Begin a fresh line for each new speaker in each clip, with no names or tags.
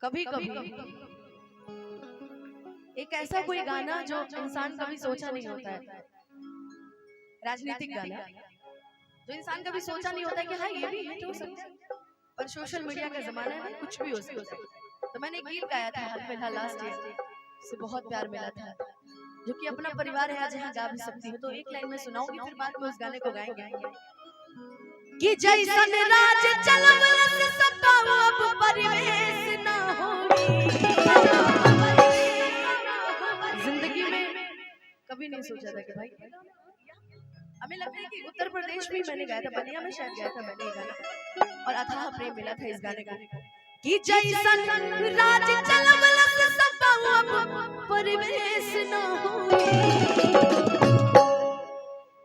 कभी कभी एक ऐसा कोई गाना जो इंसान कभी सोचा नहीं होता है, राजनीतिक गाना जो इंसान कभी सोचा नहीं होता है कि हाँ ये भी हिट हो सकता है, पर सोशल मीडिया का जमाना है, कुछ भी हो सकता है। तो मैंने गीत गाया था हाल फिलहाल लास्ट ईयर, से बहुत प्यार मिला था, जो कि अपना परिवार है, आज यहाँ गा भी सकती हूँ। तो एक लाइन में सुनाऊंगी, फिर बाद में उस गाने को गाएंगे कि जैसन राज चलवलस सपाव अब परिवेश ना होई। जिंदगी में कभी नहीं सोचा था कि भाई, हमें लगता है कि उत्तर प्रदेश में मैंने गाया था, बलिया में शायद गाया था मैंने ये गाना, और अथाह प्रेम मिला था इस गाने को कि जैसन राज चलवलस सपाव अब परिवेश ना होई।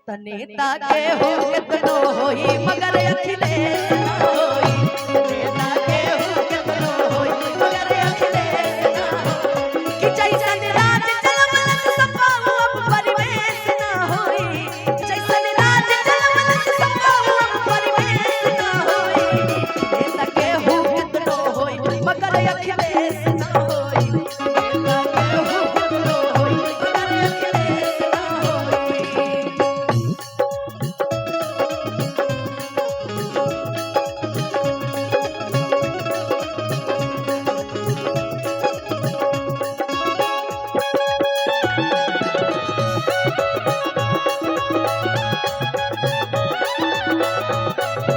नेता के हो कितनो होई मगर अखिलेश ना होई। नेता के हो कितनो होई मगर अखिलेश ना होई। कि जैसन राज चलवलस सपाव अब परिवेश ना होई। जैसन राज चलवलस सपाव अब परिवेश ना होई। नेता के हो कितनो होई मगर अखिलेश ना होई। नेता के हो कितनो होई मगर अखिलेश ना होई।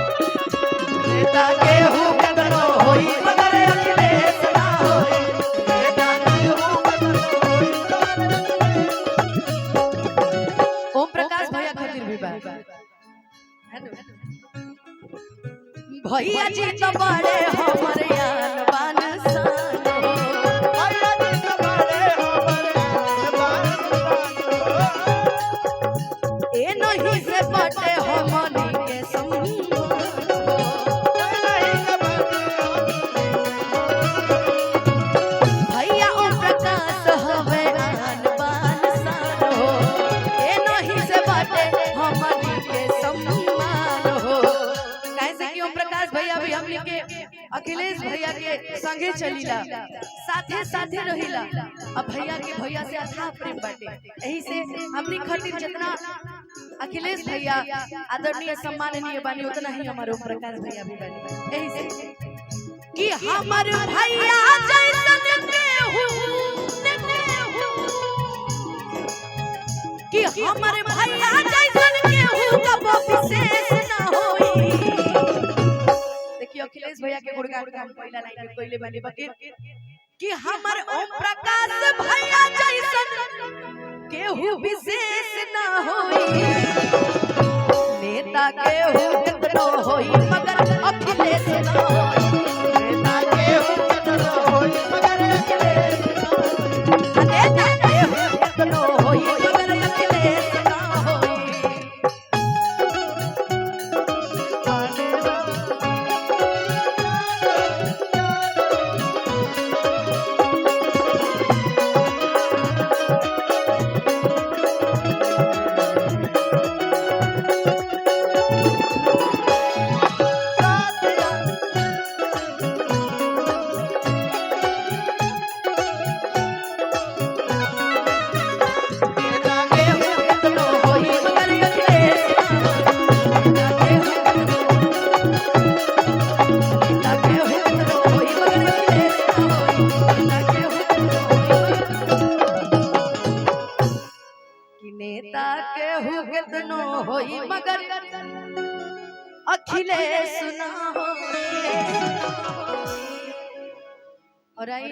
नेता के हो कितनो होई मगर अखिलेश ना होई। नेता के हो कितनो होई मगर ओम प्रकाश भैया खातिर भी बा है ना। भैया जी तो बड़े हमर यान बान सान हो। भैया जी तो बड़े हमर यान बान ए नहीं से बटे हमनी के सम्मान हो। भैया ओम प्रकाश हवे आन बान सान हो। ए नहीं से बटे हमनी के सम्मान हो। कैसे कि ओम प्रकाश भैया भी हमनी के अखिलेश भैया के संगे चलीला, साथे साथे रहिला। अब भैया के भैया से अथाह प्रेम बाटे, यही से हमनी खातिर जितना अखिलेश भैया आदरणीय सम्माननीय बानी, उतना ही हमारे ओम प्रकाश भैया भी बानी। यही से कि हमर भैया जैसन केहू कि हमर भैया जैसन केहू कबो विशेष ना होई। देखिए अखिलेश भैया के गुणगान हम पहला लाइन में कोइले बानी बके कि हमर ओम प्रकाश भैया जैसन केहू विशेष ना होई। नेता केहू कितनो होई मगर अखिलेश ना होई। नेता केहू कितनो होई मगर अखिलेश ना होई। नेता केहू कितनो होई मगर अखिलेश ना होई। नेता केहू कितनो होई मगर अखिलेश ना होई। और आई